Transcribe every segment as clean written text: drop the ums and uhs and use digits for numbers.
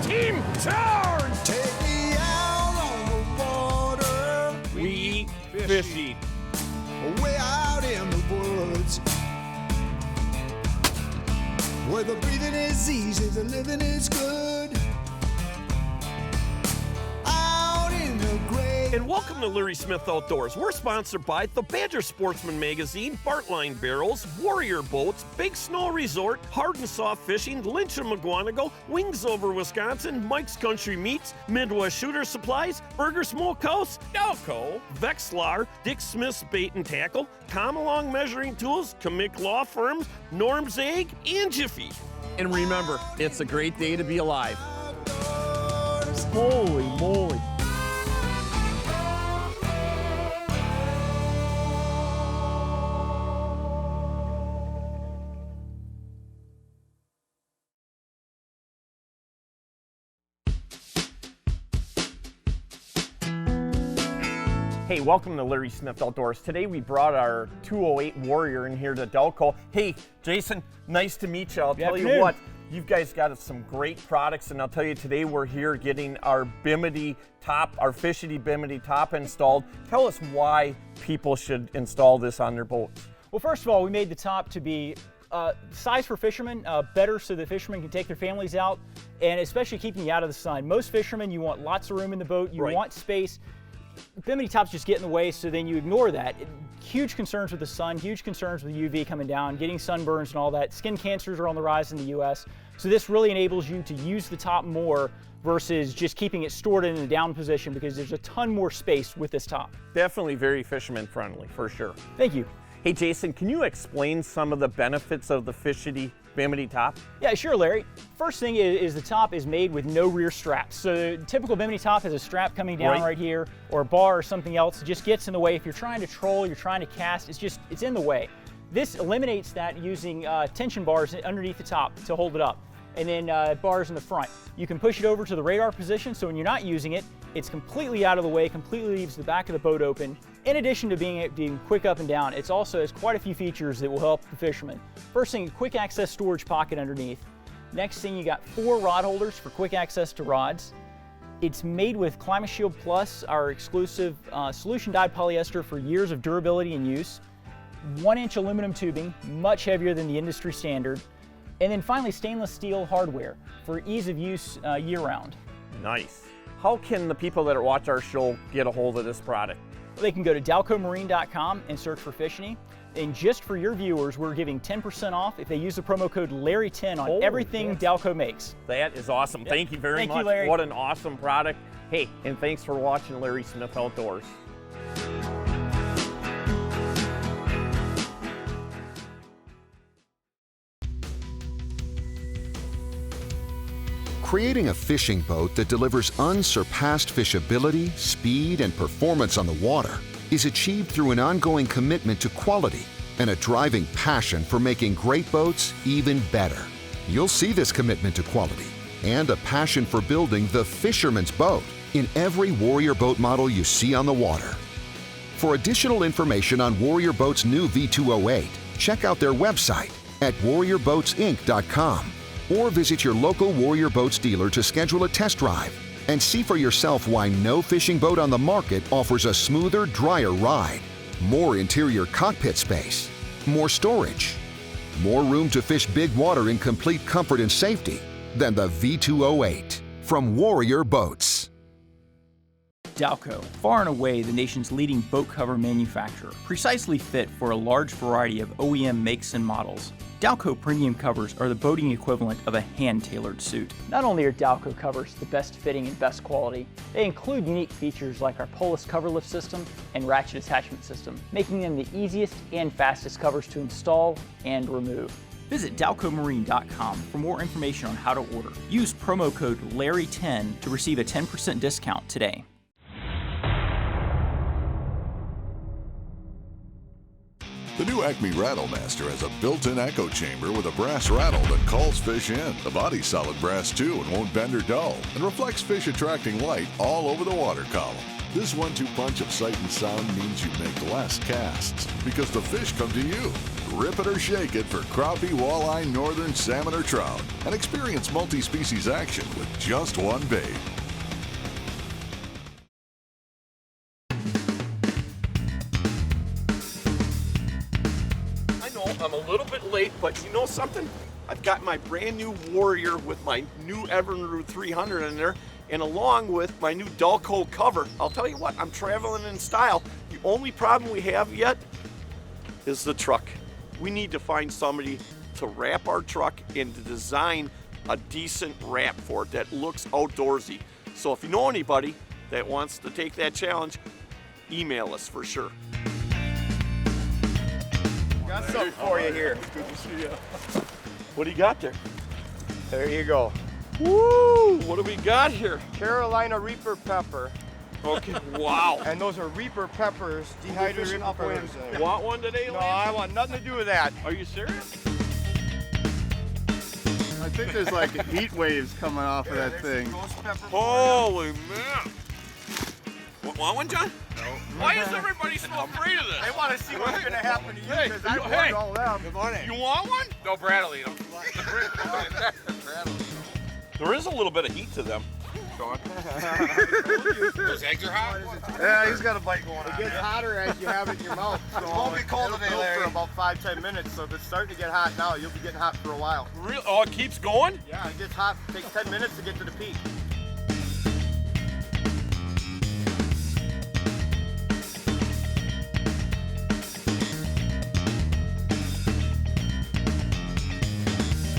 team, turn! Take me out on the water, We Fishy. way out in the woods, where the breathing is easy, the living is good. Out in the great. And welcome to Larry Smith Outdoors. We're sponsored by the Badger Sportsman Magazine, Bartline Barrels, Warrior Boats, Big Snow Resort, Hard and Soft Fishing, Lynch and Mukwonago, Wings Over Wisconsin, Mike's Country Meats, Midwest Shooter Supplies, Burger Smokehouse, DOWCO, Vexilar, Dick Smith's Bait and Tackle, Come Along Measuring Tools, Kamick Law Firms, Norm's Egg, and Jiffy. And remember, it's a great day to be alive. Holy moly. Hey, welcome to Larry Smith Outdoors. Today we brought our 208 Warrior in here to DOWCO. Hey, Jason, nice to meet you. I'll tell you what, you guys got some great products, and I'll tell you today we're here getting our Bimini top, our Fishy Bimini top installed. Tell us why people should install this on their boats. Well, first of all, we made the top to be size for fishermen, better so that fishermen can take their families out, and especially keeping you out of the sun. Most fishermen, you want lots of room in the boat, you want space. Bimini tops just get in the way, so then you ignore that. Huge concerns with the sun, huge concerns with UV coming down, getting sunburns and all that. Skin cancers are on the rise in the US. So this really enables you to use the top more versus just keeping it stored in a down position, because there's a ton more space with this top. Definitely very fisherman friendly, for sure. Thank you. Hey, Jason, can you explain some of the benefits of the Fishy Bimini top? Yeah, sure, Larry. First thing is the top is made with no rear straps. So typical Bimini top has a strap coming down right here, or a bar or something else. It just gets in the way. If you're trying to troll, you're trying to cast, it's in the way. This eliminates that using tension bars underneath the top to hold it up, and then bars in the front. You can push it over to the radar position, so when you're not using it, it's completely out of the way, completely leaves the back of the boat open. In addition to being quick up and down, it also has quite a few features that will help the fishermen. First thing, quick access storage pocket underneath. Next thing, you got 4 rod holders for quick access to rods. It's made with Climate Shield Plus, our exclusive solution dyed polyester for years of durability and use. 1-inch aluminum tubing, much heavier than the industry standard. And then finally, stainless steel hardware for ease of use year-round. Nice. How can the people that watch our show get a hold of this product? They can go to DOWCOmarine.com and search for Fishy. And just for your viewers, we're giving 10% off if they use the promo code Larry10 on everything DOWCO makes. That is awesome. Yep. Thank you very much. Thank you, Larry. What an awesome product. Hey, and thanks for watching Larry Smith Outdoors. Creating a fishing boat that delivers unsurpassed fishability, speed, and performance on the water is achieved through an ongoing commitment to quality and a driving passion for making great boats even better. You'll see this commitment to quality and a passion for building the fisherman's boat in every Warrior boat model you see on the water. For additional information on Warrior Boats' new V208, check out their website at warriorboatsinc.com. or visit your local Warrior Boats dealer to schedule a test drive and see for yourself why no fishing boat on the market offers a smoother, drier ride, more interior cockpit space, more storage, more room to fish big water in complete comfort and safety than the V208 from Warrior Boats. DOWCO, far and away the nation's leading boat cover manufacturer, precisely fit for a large variety of OEM makes and models. DOWCO premium covers are the boating equivalent of a hand-tailored suit. Not only are DOWCO covers the best fitting and best quality, they include unique features like our Polis cover lift system and ratchet attachment system, making them the easiest and fastest covers to install and remove. Visit DOWCOmarine.com for more information on how to order. Use promo code LARRY10 to receive a 10% discount today. The new Acme Rattlemaster has a built-in echo chamber with a brass rattle that calls fish in. The body's solid brass too and won't bend or dull, and reflects fish attracting light all over the water column. This 1-2 punch of sight and sound means you make less casts because the fish come to you. Rip it or shake it for crappie, walleye, northern salmon, or trout, and experience multi-species action with just one bait. I know I'm a little bit late, but you know something? I've got my brand new Warrior with my new Evinrude 300 in there, and along with my new DOWCO cover. I'll tell you what, I'm traveling in style. The only problem we have yet is the truck. We need to find somebody to wrap our truck and to design a decent wrap for it that looks outdoorsy. So if you know anybody that wants to take that challenge, email us for sure. Got something for you here. Good to see you. What do you got there? There you go. Woo! What do we got here? Carolina Reaper pepper. Okay, wow. And those are Reaper peppers, dehydrated peppers. Want one today, No, Lance? I want nothing to do with that. Are you serious? I think there's like heat waves coming off of that thing. Holy man! Want one, John? No. Why is everybody so afraid of this? I want to see what's going to happen to you Hey, because I hey. want all them. Good morning. You want one? No, Brad will eat them. There is a little bit of heat to them. Those eggs are hot. Yeah, he's got a bite going on. It gets hotter as you have it in your mouth. So It won't be cold it'll today, cook Larry. for about 5-10 minutes. So if it's starting to get hot now, you'll be getting hot for a while. Real? Oh, it keeps going? Yeah, it gets hot. It takes 10 minutes to get to the peak.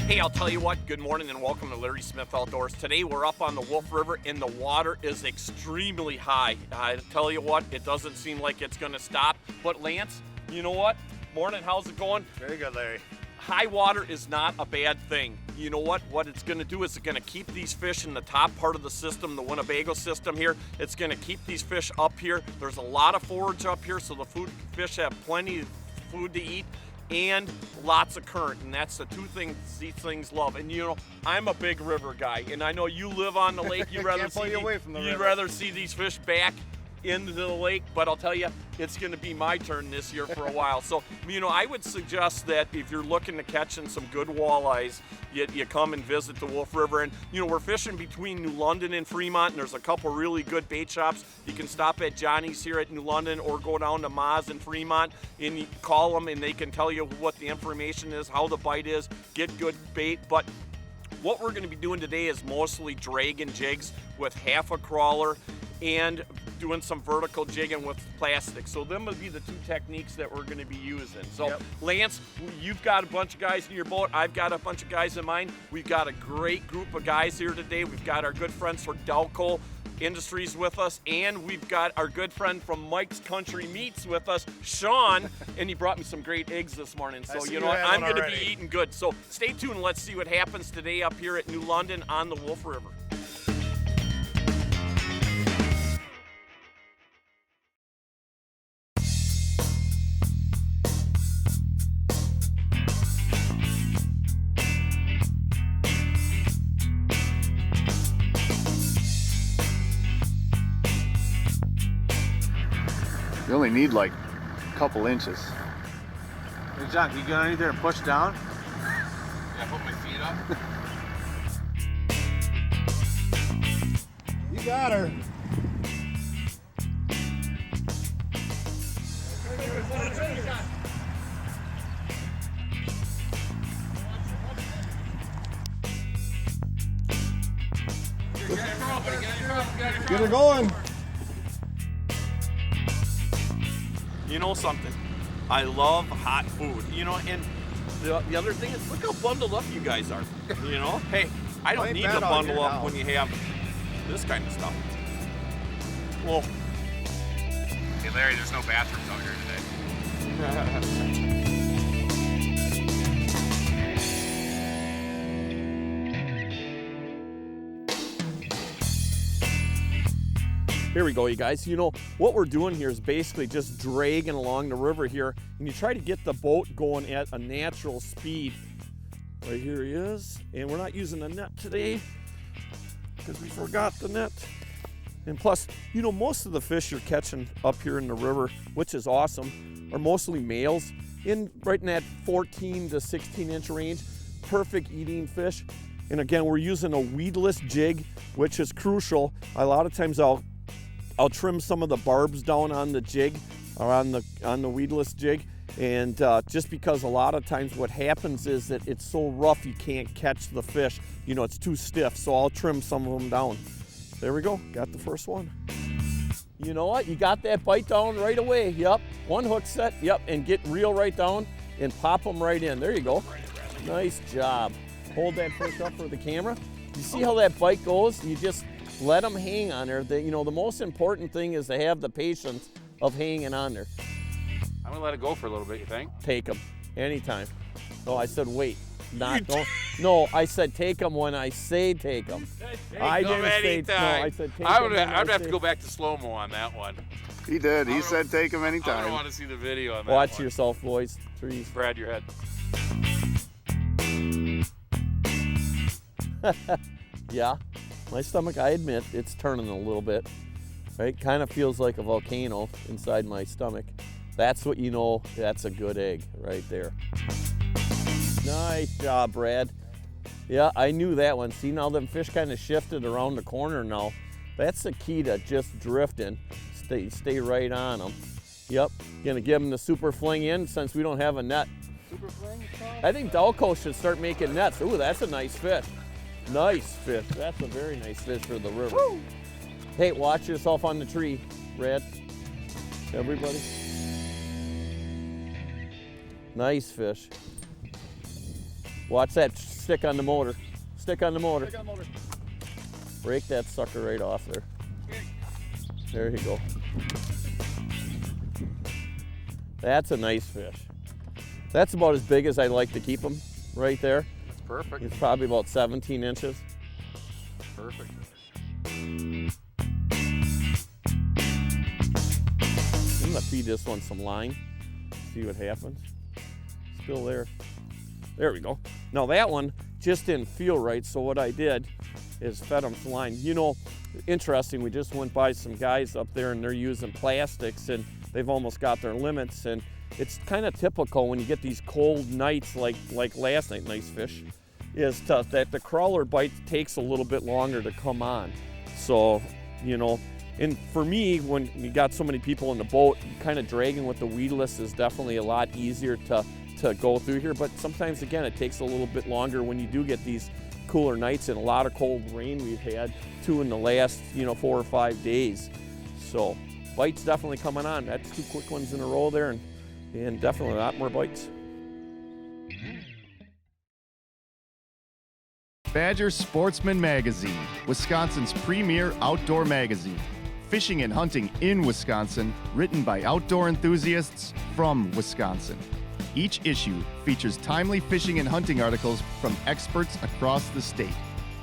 Hey, I'll tell you what, good morning and welcome to Larry Smith Outdoors. Today we're up on the Wolf River and the water is extremely high. I tell you what, it doesn't seem like it's gonna stop. But Lance, you know what? Morning, how's it going? Very good, Larry. High water is not a bad thing. You know what? What it's gonna do is it's gonna keep these fish in the top part of the system, the Winnebago system here. It's gonna keep these fish up here. There's a lot of forage up here, so the fish have plenty of food to eat and lots of current, and that's the two things these things love. And you know, I'm a big river guy, and I know you live on the lake. You'd rather Can't pull see you away from the you'd river. rather see these fish back into the lake, but I'll tell you, it's going to be my turn this year for a while. So, you know, I would suggest that if you're looking to catch in some good walleyes, you come and visit the Wolf River. And, you know, we're fishing between New London and Fremont, and there's a couple really good bait shops. You can stop at Johnny's here at New London or go down to Ma's in Fremont, and you call them, and they can tell you what the information is, how the bite is, get good bait. But what we're going to be doing today is mostly dragging jigs with half a crawler and doing some vertical jigging with plastic. So them would be the two techniques that we're going to be using. So Lance, you've got a bunch of guys in your boat. I've got a bunch of guys in mine. We've got a great group of guys here today. We've got our good friends from DOWCO Industries with us, and we've got our good friend from Mike's Country Meats with us, Sean, and he brought me some great eggs this morning. So you know what, I'm going to be eating good. So stay tuned and let's see what happens today up here at New London on the Wolf River. You only need like a couple inches. Hey John, can you get underneath there and push down? Yeah, put my feet up. You got her. Get her going. You know something? I love hot food. You know, and the other thing is, look how bundled up you guys are. You know, hey, I don't need to bundle up when you have this kind of stuff. Well, Hey, Larry, there's no bathrooms out here today. here we go, you guys. You know, what we're doing here is basically just dragging along the river here, and you try to get the boat going at a natural speed. Right here he is, and we're not using a net today because we forgot the net. And plus, you know, most of the fish you're catching up here in the river, which is awesome, are mostly males right in that 14 to 16 inch range. Perfect eating fish. And again, we're using a weedless jig, which is crucial. A lot of times I'll trim some of the barbs down on the jig or on the weedless jig. And just because a lot of times what happens is that it's so rough you can't catch the fish. You know, it's too stiff, so I'll trim some of them down. There we go, got the first one. You know what, you got that bite down right away. Yep, one hook set, yep, and reel right down and pop them right in. There you go. Nice job. Hold that fish up for the camera. You see how that bite goes? You just let them hang on there. You know, the most important thing is to have the patience of hanging on there. I'm gonna let it go for a little bit, you think? Take them, anytime. No, I said wait, don't. No, I said take them when I say take them. I didn't say, no, I said take them. I'd have to go back to slow-mo on that one. He did, he said take him anytime. I don't want to see the video on that Watch one. yourself, boys. Trees. Brad, your head. Yeah, my stomach, I admit, it's turning a little bit. Right, kind of feels like a volcano inside my stomach. That's what you know, that's a good egg right there. Nice job, Brad. Yeah, I knew that one. See, now them fish kind of shifted around the corner now. That's the key to just drifting. Stay right on them. Yep, gonna give them the super fling in since we don't have a net. Super fling? I think DOWCO should start making nets. Ooh, that's a nice fish. Nice fish. That's a very nice fish for the river. Woo! Hey, watch yourself on the tree, Brad. Everybody. Nice fish. Watch that stick on the motor. Stick on the motor. Stick on the motor. Break that sucker right off there. There you go. That's a nice fish. That's about as big as I like to keep them, right there. That's perfect. It's probably about 17 inches. Perfect. I'm gonna feed this one some line, see what happens. Still there. There we go. Now that one just didn't feel right, so what I did is fed them some line. You know, interesting, we just went by some guys up there and they're using plastics and they've almost got their limits, and it's kind of typical when you get these cold nights like last night, nice fish, is that the crawler bite takes a little bit longer to come on. So, you know, and for me, when you got so many people in the boat, kind of dragging with the weedless is definitely a lot easier to go through here. But sometimes, again, it takes a little bit longer when you do get these cooler nights and a lot of cold rain we've had, too, in the last, 4 or 5 days. So bites definitely coming on. That's 2 quick ones in a row there, and definitely a lot more bites. Badger Sportsman Magazine, Wisconsin's premier outdoor magazine. Fishing and hunting in Wisconsin, written by outdoor enthusiasts from Wisconsin. Each issue features timely fishing and hunting articles from experts across the state.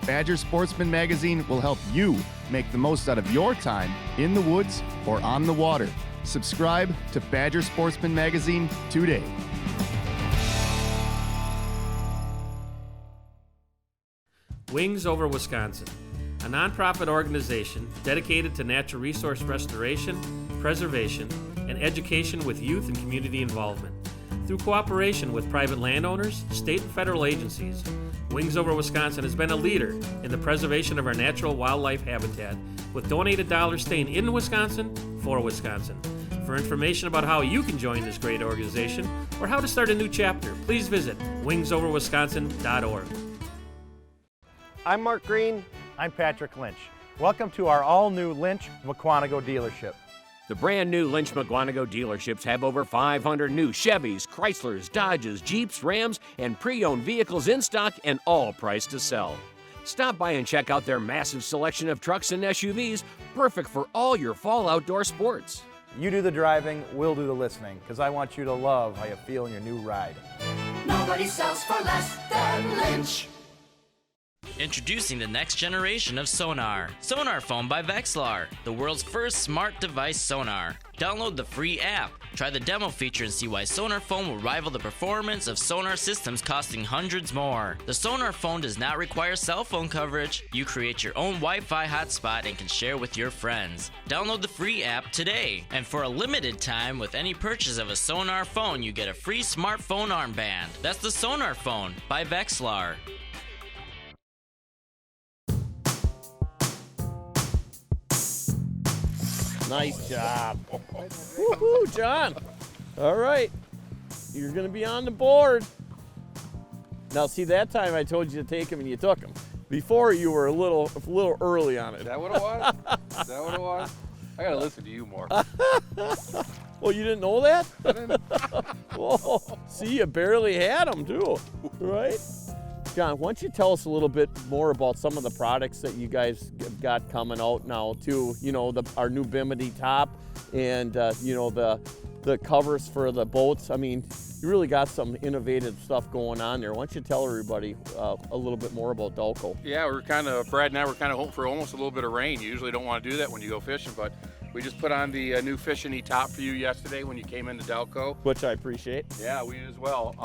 Badger Sportsman Magazine will help you make the most out of your time in the woods or on the water. Subscribe to Badger Sportsman Magazine today. Wings Over Wisconsin, a nonprofit organization dedicated to natural resource restoration, preservation, and education with youth and community involvement. Through cooperation with private landowners, state and federal agencies, Wings Over Wisconsin has been a leader in the preservation of our natural wildlife habitat, with donated dollars staying in Wisconsin for Wisconsin. For information about how you can join this great organization or how to start a new chapter, please visit wingsoverwisconsin.org. I'm Mark Green. I'm Patrick Lynch. Welcome to our all-new Lynch Mukwonago dealership. The brand new Lynch Mukwonago dealerships have over 500 new Chevys, Chryslers, Dodges, Jeeps, Rams, and pre-owned vehicles in stock and all priced to sell. Stop by and check out their massive selection of trucks and SUVs, perfect for all your fall outdoor sports. You do the driving, we'll do the listening, because I want you to love how you feel in your new ride. Nobody sells for less than Lynch. Introducing the next generation of sonar. Sonar Phone by Vexilar, the world's first smart device sonar. Download the free app. Try the demo feature and see why Sonar Phone will rival the performance of sonar systems costing hundreds more. The Sonar Phone does not require cell phone coverage. You create your own Wi-Fi hotspot and can share with your friends. Download the free app today. And for a limited time, with any purchase of a Sonar Phone, you get a free smartphone armband. That's the Sonar Phone by Vexilar. Nice job. Woohoo, John. All right. You're going to be on the board. Now, see, that time I told you to take him and you took him. Before, you were a little early on it. Is that what it was? Is that what it was? I got to listen to you more. Well, you didn't know that? I didn't. Whoa. See, you barely had him, too. Right? John, why don't you tell us a little bit more about some of the products that you guys have got coming out now, too? You know, our new Bimini top and, you know, the covers for the boats. I mean, you really got some innovative stuff going on there. Why don't you tell everybody a little bit more about DOWCO? Yeah, Brad and I were kind of hoping for almost a little bit of rain. You usually don't want to do that when you go fishing, but we just put on the new Fishy top for you yesterday when you came into DOWCO. Which I appreciate. Yeah, we as well.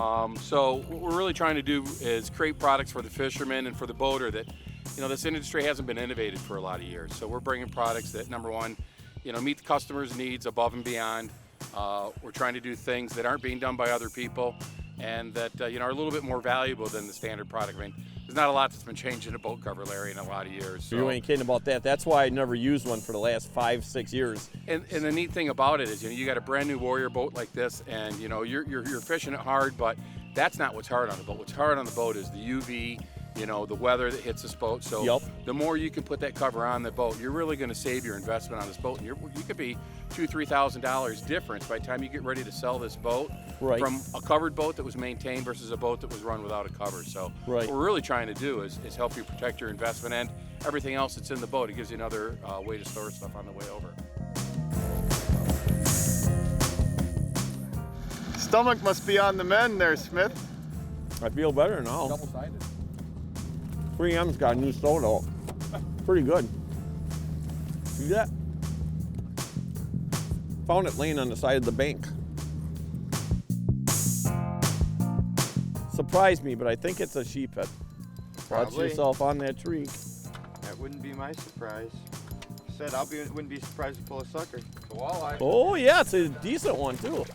So what we're really trying to do is create products for the fisherman and for the boater that, you know, this industry hasn't been innovated for a lot of years. So we're bringing products that, number one, you know, meet the customer's needs above and beyond. We're trying to do things that aren't being done by other people and that, you know, are a little bit more valuable than the standard product. I mean, there's not a lot that's been changed in a boat cover, Larry, in a lot of years. So. You ain't kidding about that. That's why I never used one for the last 5-6 years. And the neat thing about it is, you know, you got a brand new Warrior boat like this, and you know, you're fishing it hard, but that's not what's hard on the boat. What's hard on the boat is the UV, you know, the weather that hits this boat. So the more you can put that cover on the boat, you're really going to save your investment on this boat. And you could be $2,000-$3,000 difference by the time you get ready to sell this boat from a covered boat that was maintained versus a boat that was run without a cover. So what we're really trying to do is help you protect your investment and everything else that's in the boat. It gives you another way to store stuff on the way over. Stomach must be on the mend there, Smith. I feel better now. Double-sided. 3M's got a new soda. Pretty good. See that? Found it laying on the side of the bank. Surprised me, but I think it's a sheep head. Watch yourself on that tree. That wouldn't be my surprise. Said wouldn't be surprised to pull a sucker. It's a walleye. Oh yeah, it's a decent one too.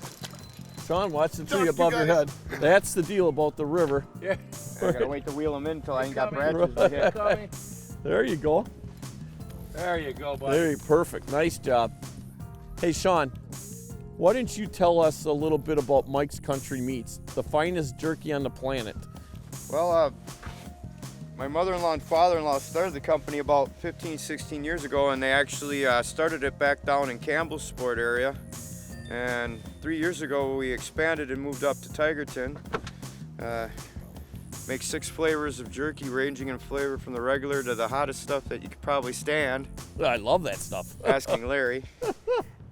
Sean, watch the tree above your head. That's the deal about the river. Yeah. I gotta wait to wheel them in until I ain't got branches to hit. There you go. There you go, buddy. Very perfect. Nice job. Hey, Sean, why don't you tell us a little bit about Mike's Country Meats, the finest jerky on the planet? Well, my mother-in-law and father-in-law started the company about 15, 16 years ago, and they actually started it back down in Campbellsport area. And 3 years ago, we expanded and moved up to Tigerton. Make 6 flavors of jerky, ranging in flavor from the regular to the hottest stuff that you could probably stand. I love that stuff. Asking Larry.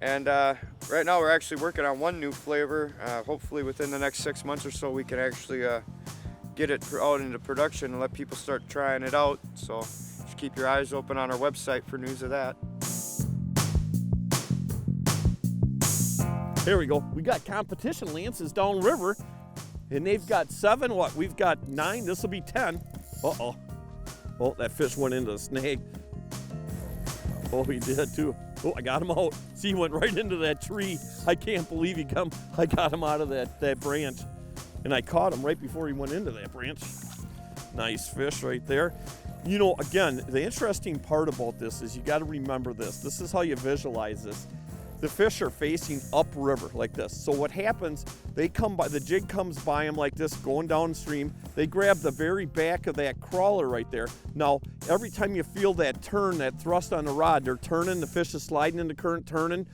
And right now we're actually working on one new flavor. Hopefully within the next 6 months or so we can actually get it out into production and let people start trying it out. So just keep your eyes open on our website for news of that. Here we go. We got competition lances downriver, and they've got 7. What? We've got 9. This will be 10. Uh-oh. Oh, that fish went into the snag. Oh, he did too. Oh, I got him out. See, he went right into that tree. I can't believe I got him out of that branch. And I caught him right before he went into that branch. Nice fish right there. You know, again, the interesting part about this is you got to remember this. This is how you visualize this. The fish are facing upriver like this. So what happens, they come by, the jig comes by them like this, going downstream. They grab the very back of that crawler right there. Now, every time you feel that turn, that thrust on the rod, they're turning, the fish is sliding in the current, turning,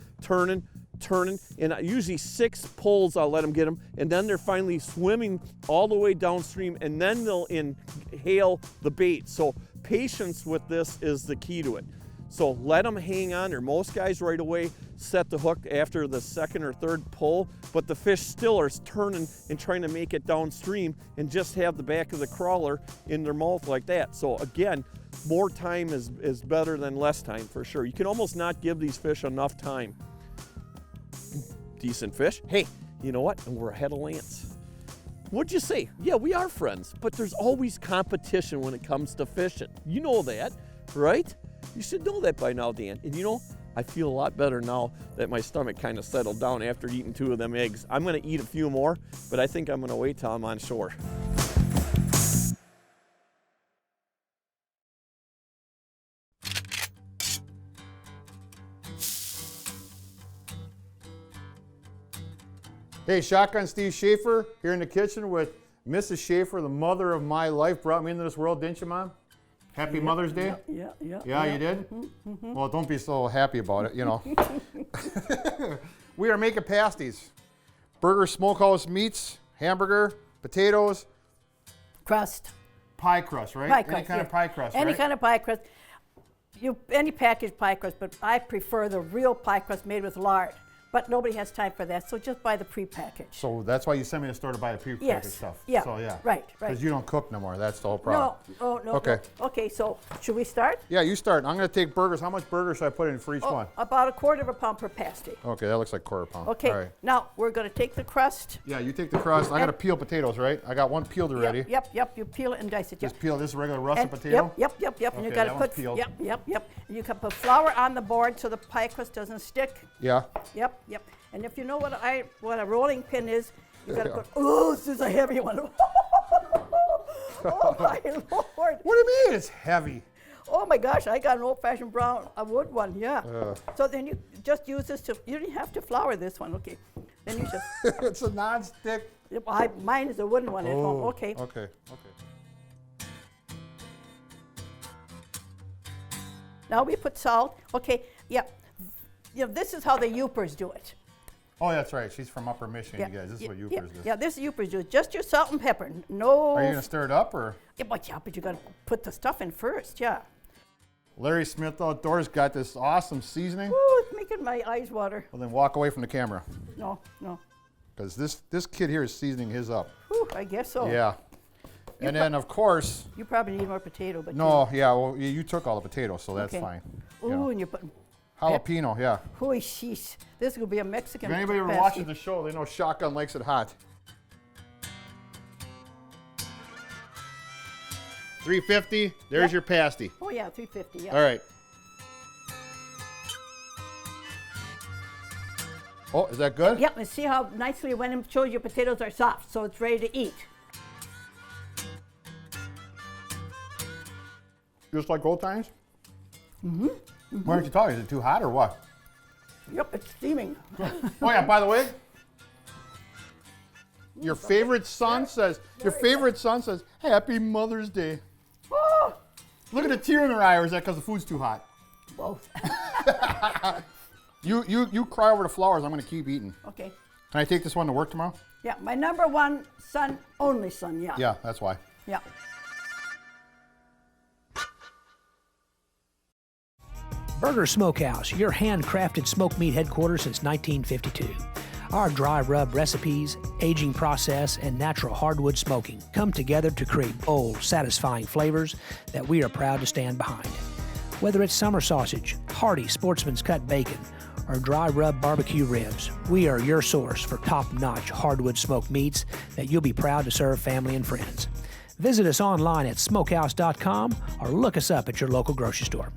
and usually 6 pulls, I'll let them get them, and then they're finally swimming all the way downstream, and then they'll inhale the bait. So patience with this is the key to it. So let them hang on there. Most guys right away set the hook after the second or third pull, but the fish still are turning and trying to make it downstream and just have the back of the crawler in their mouth like that. So again, more time is better than less time for sure. You can almost not give these fish enough time. Decent fish. Hey, you know what? And we're ahead of Lance. What'd you say? Yeah, we are friends, but there's always competition when it comes to fishing. You know that, right? You should know that by now, Dan. And you know, I feel a lot better now that my stomach kind of settled down after eating 2 of them eggs. I'm gonna eat a few more, but I think I'm gonna wait till I'm on shore. Hey, Shotgun Steve Schaefer here in the kitchen with Mrs. Schaefer, the mother of my life. Brought me into this world, didn't you, Mom? Happy Mother's Day? Yeah, you did? Well, don't be so happy about it, you know. We are making pasties. Burger smokehouse meats, hamburger, potatoes. Crust. Pie crust, right? Pie crust, Any kind of pie crust, Any right? kind of pie crust. Any packaged pie crust, but I prefer the real pie crust made with lard. But nobody has time for that, so just buy the pre-packaged. So that's why you sent me to the store to buy the pre-packaged Yes. stuff. Yeah. So yeah. Right. Because you don't cook no more. That's the whole problem. No. Okay. No. Okay, so should we start? Yeah, you start. I'm going to take burgers. How much burgers should I put in for each one? About 1/4 pound per pasty. Okay, that looks like 1/4 pound. Okay. All right. Now we're going to take the crust. Yeah, you take the crust. I got to peel potatoes, right? I got one peeled already. Yep. You peel it and dice it. Just peel this regular russet potato? Yep. And Okay, you got to that one's put. peeled. Yep. And you can put flour on the board so the pie crust doesn't stick. Yeah. Yep. And if you know what a rolling pin is, you got to put. Oh, this is a heavy one. Oh my Lord! What do you mean it's heavy? Oh my gosh, I got an old-fashioned brown wood one. Yeah. So then you just use this to. You don't have to flour this one. Okay. Then you just. It's a non-stick. Mine is a wooden one at home. Okay. Okay. Now we put salt. Okay. Yeah. You know, this is how the Yoopers do it. Oh, that's right. She's from Upper Michigan, you guys. This is what Yoopers do. Yeah, this is Yoopers do. Just your salt and pepper. No. Are you going to stir it up, or? Yeah, but you got to put the stuff in first. Yeah. Larry Smith Outdoors got this awesome seasoning. Ooh, it's making my eyes water. Well, then walk away from the camera. No. Because this kid here is seasoning his up. Whew, I guess so. Yeah. And then, of course. You probably need more potato, but. No, yeah, well, you took all the potatoes, so that's fine. Ooh, and you're putting. Jalapeno, yeah. Hooey, sheesh. This will be a Mexican. If anybody ever watches the show, they know Shotgun likes it hot. 350. There's your pasty. Oh yeah, 350. Yeah. All right. Oh, is that good? Yep. And see how nicely when it shows your potatoes are soft, so it's ready to eat. Just like old times? Mm-hmm. Why aren't you talking? Is it too hot or what? Yep, it's steaming. Oh yeah, by the way, your favorite son says, Happy Mother's Day. Oh. Look at the tear in her eye, or is that because the food's too hot? Both. You cry over the flowers, I'm gonna keep eating. Okay. Can I take this one to work tomorrow? Yeah, my #1 son, only son, yeah. Yeah, that's why. Yeah. Burger Smokehouse, your handcrafted smoked meat headquarters since 1952. Our dry rub recipes, aging process, and natural hardwood smoking come together to create bold, satisfying flavors that we are proud to stand behind. Whether it's summer sausage, hearty sportsman's cut bacon, or dry rub barbecue ribs, we are your source for top-notch hardwood smoked meats that you'll be proud to serve family and friends. Visit us online at smokehouse.com or look us up at your local grocery store.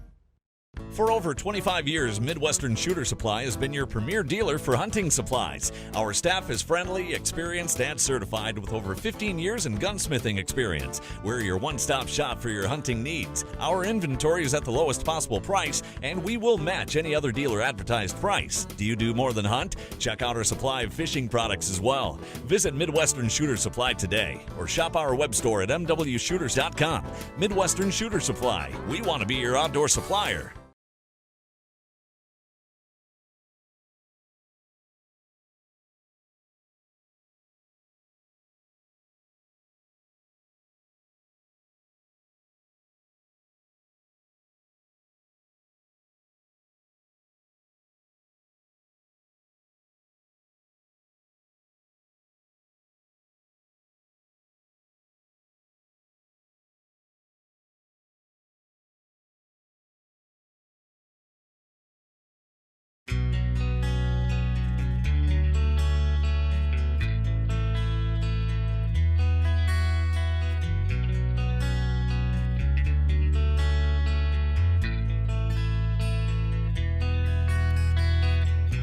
For over 25 years, Midwestern Shooter Supply has been your premier dealer for hunting supplies. Our staff is friendly, experienced, and certified with over 15 years in gunsmithing experience. We're your one-stop shop for your hunting needs. Our inventory is at the lowest possible price, and we will match any other dealer advertised price. Do you do more than hunt? Check out our supply of fishing products as well. Visit Midwestern Shooter Supply today, or shop our web store at mwshooters.com. Midwestern Shooter Supply. We want to be your outdoor supplier.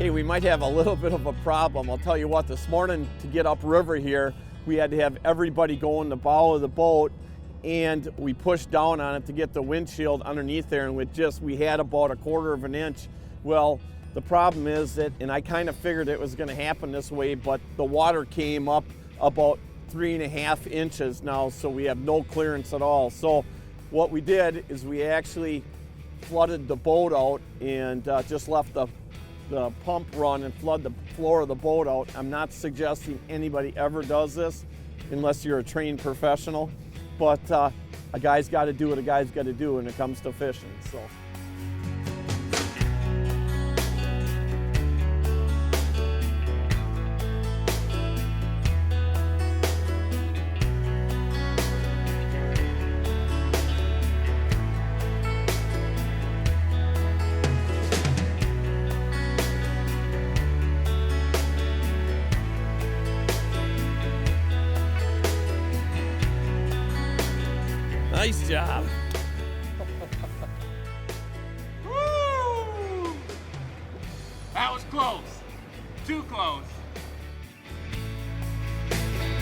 Hey, we might have a little bit of a problem. I'll tell you what, this morning to get upriver here, we had to have everybody go in the bow of the boat, and we pushed down on it to get the windshield underneath there, and we had about 1/4 of an inch. Well, the problem is that, and I kind of figured it was gonna happen this way, but the water came up about 3.5 inches now, so we have no clearance at all. So what we did is we actually flooded the boat out and just left the pump run and flood the floor of the boat out. I'm not suggesting anybody ever does this unless you're a trained professional, but a guy's got to do what a guy's got to do when it comes to fishing. So. Nice job. Woo! That was close. Too close.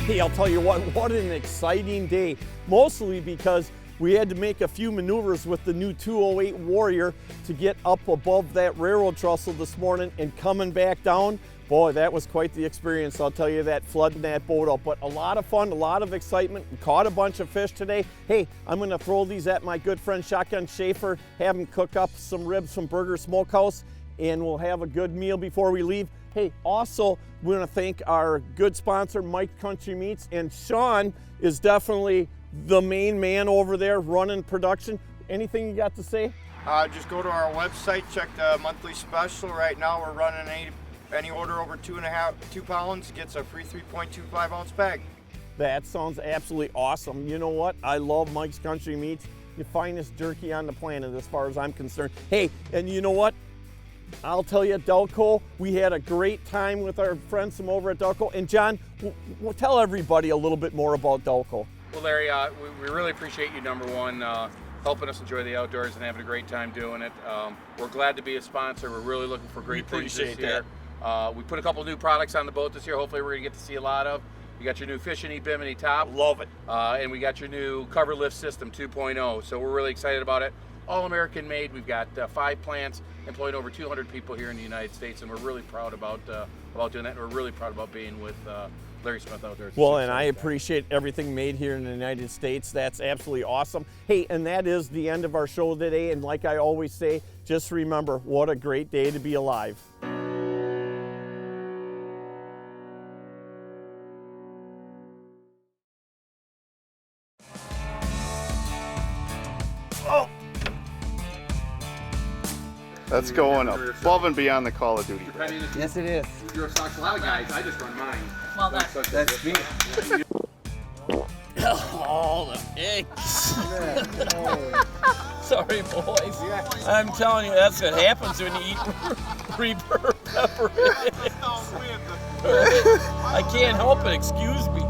Hey, I'll tell you what an exciting day. Mostly because we had to make a few maneuvers with the new 208 Warrior to get up above that railroad trestle this morning and coming back down. Boy, that was quite the experience, I'll tell you that, flooding that boat out. But a lot of fun, a lot of excitement. We caught a bunch of fish today. Hey, I'm gonna throw these at my good friend Shotgun Schaefer, have him cook up some ribs from Burger Smokehouse, and we'll have a good meal before we leave. Hey, also, we wanna thank our good sponsor, Mike's Country Meats, and Sean is definitely the main man over there running production. Anything you got to say? Just go to our website, check the monthly special. Right now we're running any order over 2 pounds gets a free 3.25 ounce bag. That sounds absolutely awesome. You know what? I love Mike's Country Meats. The finest jerky on the planet as far as I'm concerned. Hey, and you know what? I'll tell you, DOWCO, we had a great time with our friends from over at DOWCO. And John, we'll tell everybody a little bit more about DOWCO. Well, Larry, we really appreciate you, number one, helping us enjoy the outdoors and having a great time doing it. We're glad to be a sponsor. We're really looking for great things this year. We put a couple new products on the boat this year. Hopefully we're gonna get to see a lot of. You got your new Fishy Bimini top. Love it. And we got your new cover lift system 2.0. So we're really excited about it. All American made. We've got 5 plants employing over 200 people here in the United States, and we're really proud about doing that. And we're really proud about being with Larry Smith Outdoors. Well, and I appreciate everything made here in the United States. That's absolutely awesome. Hey, and that is the end of our show today. And like I always say, just remember, what a great day to be alive. That's going above and beyond the Call of Duty. Yes, it is. Your stocks, a lot of guys. I just run mine. Well, that's me. Oh, the eggs. Sorry, boys. I'm telling you, that's what happens when you eat reaper pepper eggs. I can't help it. Excuse me.